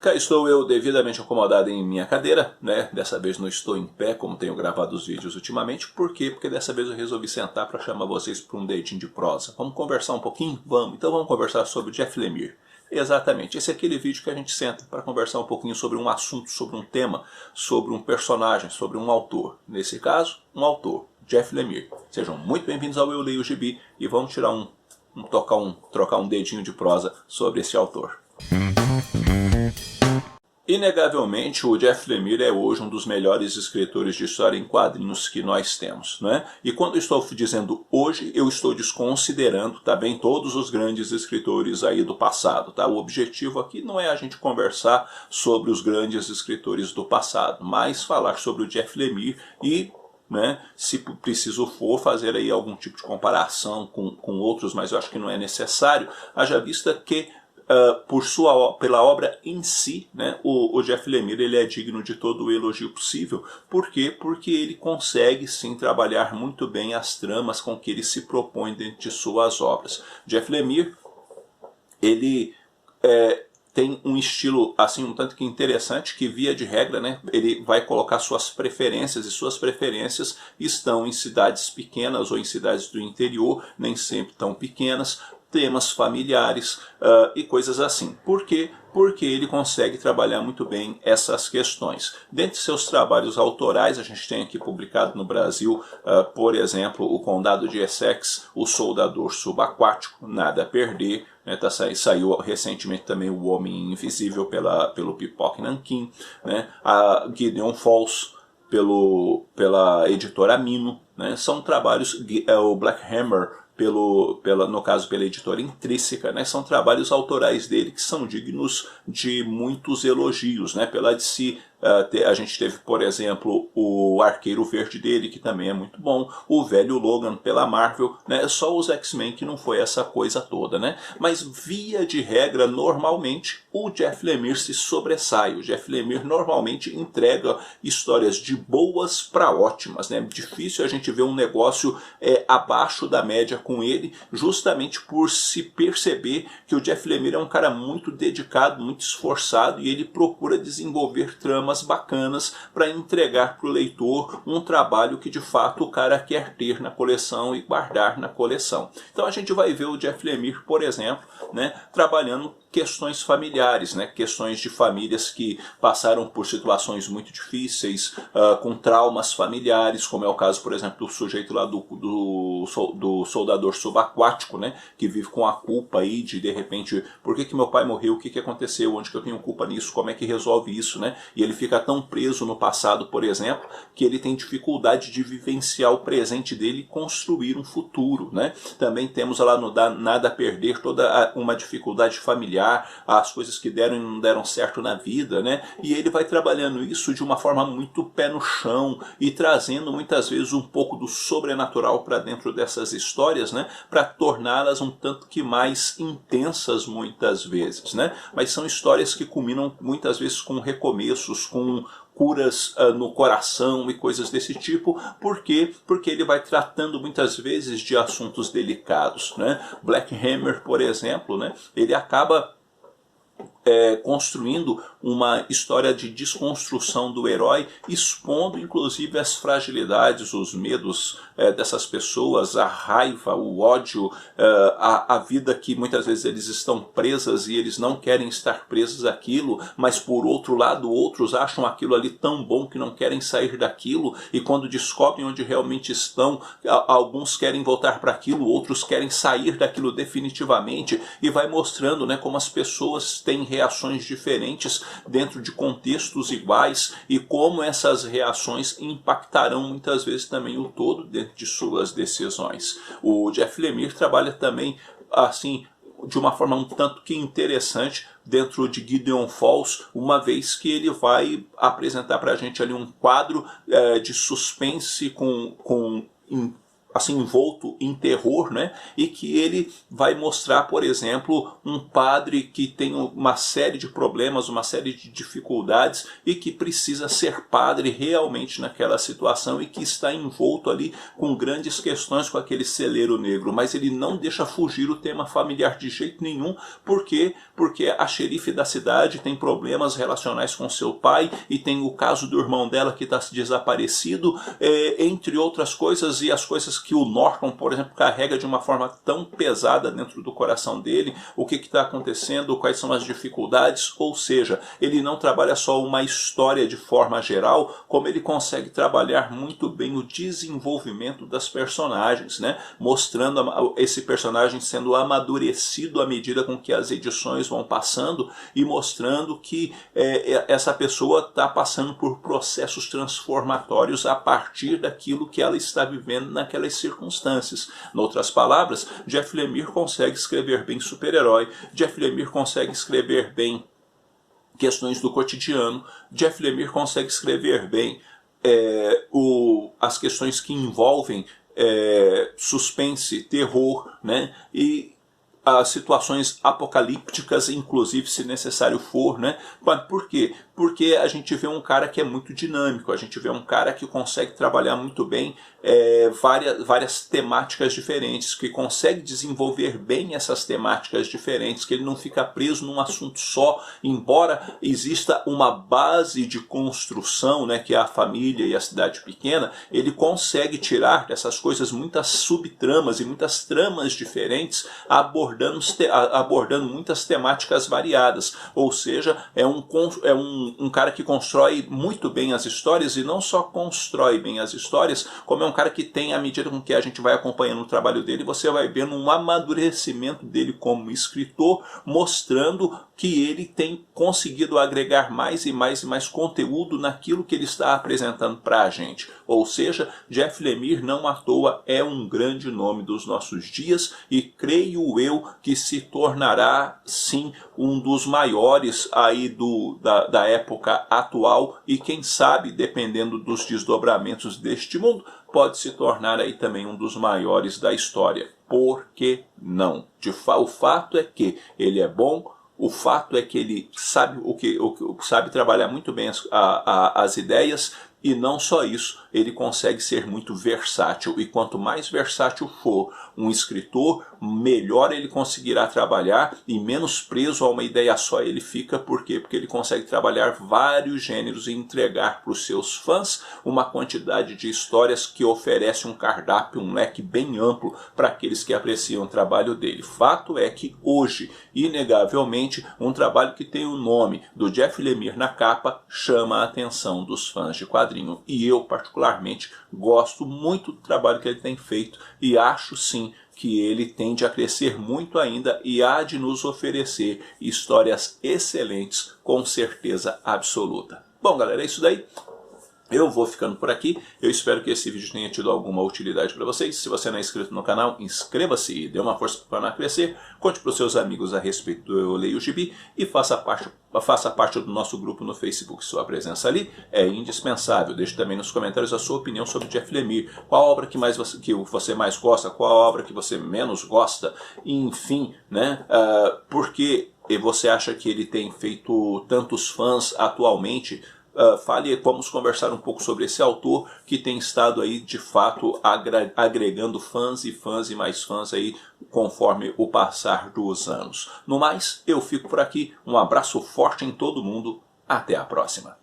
Cá estou eu devidamente acomodado em minha cadeira, né? Dessa vez não estou em pé, como tenho gravado os vídeos ultimamente. Por quê? Porque dessa vez eu resolvi sentar para chamar vocês para um dedinho de prosa. Vamos conversar um pouquinho? Vamos. Então vamos conversar sobre Jeff Lemire. Exatamente, esse é aquele vídeo que a gente senta para conversar um pouquinho sobre um assunto, sobre um tema, sobre um personagem, sobre um autor. Nesse caso, um autor, Jeff Lemire. Sejam muito bem-vindos ao Eu Leio o Gibi e vamos tirar trocar um dedinho de prosa sobre esse autor. Inegavelmente, o Jeff Lemire é hoje um dos melhores escritores de história em quadrinhos que nós temos, né? E quando eu estou dizendo hoje, eu estou desconsiderando também todos os grandes escritores aí do passado, tá? O objetivo aqui não é a gente conversar sobre os grandes escritores do passado, mas falar sobre o Jeff Lemire e, né, se preciso for, fazer aí algum tipo de comparação com outros, mas eu acho que não é necessário, haja vista que pela obra em si, né, o Jeff Lemire ele é digno de todo o elogio possível. Por quê? Porque ele consegue sim trabalhar muito bem as tramas com que ele se propõe dentro de suas obras. Jeff Lemire, ele tem um estilo assim um tanto que interessante, que via de regra, né, ele vai colocar suas preferências, e suas preferências estão em cidades pequenas ou em cidades do interior, nem sempre tão pequenas, temas familiares e coisas assim. Por quê? Porque ele consegue trabalhar muito bem essas questões. Dentre seus trabalhos autorais, a gente tem aqui publicado no Brasil, por exemplo, O Condado de Essex, O Soldador Subaquático, Nada a Perder, né, saiu recentemente também O Homem Invisível pelo Pipoca Nanquim, né, a Gideon Falls, pela editora Mino, né, são trabalhos, o Black Hammer, no caso pela editora Intrínseca, né, são trabalhos autorais dele que são dignos de muitos elogios, né, pela DC. A gente teve, por exemplo, o Arqueiro Verde dele, que também é muito bom, o Velho Logan pela Marvel, né, só os X-Men que não foi essa coisa toda, né, mas via de regra, normalmente, o Jeff Lemire se sobressai. O Jeff Lemire normalmente entrega histórias de boas para ótimas, né, difícil a gente ver um negócio abaixo da média com ele, justamente por se perceber que o Jeff Lemire é um cara muito dedicado, muito esforçado, e ele procura desenvolver tramas bacanas para entregar para o leitor um trabalho que de fato o cara quer ter na coleção e guardar na coleção. Então a gente vai ver o Jeff Lemire, por exemplo, né, trabalhando questões familiares, né, questões de famílias que passaram por situações muito difíceis, com traumas familiares, como é o caso, por exemplo, do sujeito lá do soldador subaquático, né, que vive com a culpa aí de repente, por que meu pai morreu, o que aconteceu, onde que eu tenho culpa nisso, como é que resolve isso, né, e ele fica tão preso no passado, por exemplo, que ele tem dificuldade de vivenciar o presente dele e construir um futuro, né. Também temos lá no Nada a Perder toda uma dificuldade familiar, as coisas que deram e não deram certo na vida, né? E ele vai trabalhando isso de uma forma muito pé no chão e trazendo muitas vezes um pouco do sobrenatural para dentro dessas histórias, né? Para torná-las um tanto que mais intensas muitas vezes, né? Mas são histórias que culminam muitas vezes com recomeços, com curas no coração e coisas desse tipo. Por quê? Porque ele vai tratando muitas vezes de assuntos delicados, né? Black Hammer, por exemplo, né? Ele acaba construindo uma história de desconstrução do herói, expondo inclusive as fragilidades, os medos dessas pessoas, a raiva, o ódio, a vida que muitas vezes eles estão presas e eles não querem estar presos àquilo, mas por outro lado outros acham aquilo ali tão bom que não querem sair daquilo, e quando descobrem onde realmente estão, alguns querem voltar para aquilo, outros querem sair daquilo definitivamente, e vai mostrando, né, como as pessoas têm reações diferentes dentro de contextos iguais e como essas reações impactarão muitas vezes também o todo dentro de suas decisões. O Jeff Lemire trabalha também assim de uma forma um tanto que interessante dentro de Gideon Falls, uma vez que ele vai apresentar para a gente ali um quadro de suspense com assim, envolto em terror, né? E que ele vai mostrar, por exemplo, um padre que tem uma série de problemas, uma série de dificuldades e que precisa ser padre realmente naquela situação e que está envolto ali com grandes questões com aquele celeiro negro, mas ele não deixa fugir o tema familiar de jeito nenhum. Por quê? Porque a xerife da cidade tem problemas relacionais com seu pai e tem o caso do irmão dela que está desaparecido, entre outras coisas, e as coisas que o Norton, por exemplo, carrega de uma forma tão pesada dentro do coração dele, o que está acontecendo, quais são as dificuldades, ou seja, ele não trabalha só uma história de forma geral, como ele consegue trabalhar muito bem o desenvolvimento das personagens, né? Mostrando esse personagem sendo amadurecido à medida com que as edições vão passando e mostrando que essa pessoa está passando por processos transformatórios a partir daquilo que ela está vivendo naquelas circunstâncias. Em outras palavras, Jeff Lemire consegue escrever bem super-herói, Jeff Lemire consegue escrever bem questões do cotidiano, Jeff Lemire consegue escrever bem as questões que envolvem suspense, terror, né? E as situações apocalípticas, inclusive se necessário for, né? Por quê? Porque a gente vê um cara que é muito dinâmico, a gente vê um cara que consegue trabalhar muito bem várias temáticas diferentes, que consegue desenvolver bem essas temáticas diferentes, que ele não fica preso num assunto só, embora exista uma base de construção, né, que é a família e a cidade pequena, ele consegue tirar dessas coisas muitas subtramas e muitas tramas diferentes, abordando muitas temáticas variadas. Ou seja, é um cara que constrói muito bem as histórias, e não só constrói bem as histórias, como é um cara que tem, à medida com que a gente vai acompanhando o trabalho dele, você vai vendo um amadurecimento dele como escritor, mostrando que ele tem conseguido agregar mais e mais e mais conteúdo naquilo que ele está apresentando para a gente. Ou seja, Jeff Lemire, não à toa, é um grande nome dos nossos dias, e creio eu que se tornará, sim, um dos maiores aí da época atual, e quem sabe, dependendo dos desdobramentos deste mundo, pode se tornar aí também um dos maiores da história. Por que não? O fato é que ele é bom, o fato é que ele sabe sabe trabalhar muito bem as ideias, e não só isso, ele consegue ser muito versátil, e quanto mais versátil for um escritor, melhor ele conseguirá trabalhar e menos preso a uma ideia só ele fica. Por quê? Porque ele consegue trabalhar vários gêneros e entregar para os seus fãs uma quantidade de histórias que oferece um cardápio, um leque bem amplo para aqueles que apreciam o trabalho dele. Fato é que hoje, inegavelmente, um trabalho que tem o nome do Jeff Lemire na capa chama a atenção dos fãs de quadrinho, e eu particularmente gosto muito do trabalho que ele tem feito, e acho sim que ele tende a crescer muito ainda e há de nos oferecer histórias excelentes, com certeza absoluta. Bom, galera, é isso daí. Eu vou ficando por aqui. Eu espero que esse vídeo tenha tido alguma utilidade para vocês. Se você não é inscrito no canal, inscreva-se e dê uma força para o canal crescer. Conte para os seus amigos a respeito do Eu Leio Gibi e faça parte do nosso grupo no Facebook. Sua presença ali é indispensável. Deixe também nos comentários a sua opinião sobre Jeff Lemire. Qual a obra que você mais gosta? Qual a obra que você menos gosta? Enfim, né? Porque você acha que ele tem feito tantos fãs atualmente? Fale, vamos conversar um pouco sobre esse autor que tem estado aí de fato agregando fãs e mais fãs aí conforme o passar dos anos. No mais, eu fico por aqui, um abraço forte em todo mundo, até a próxima.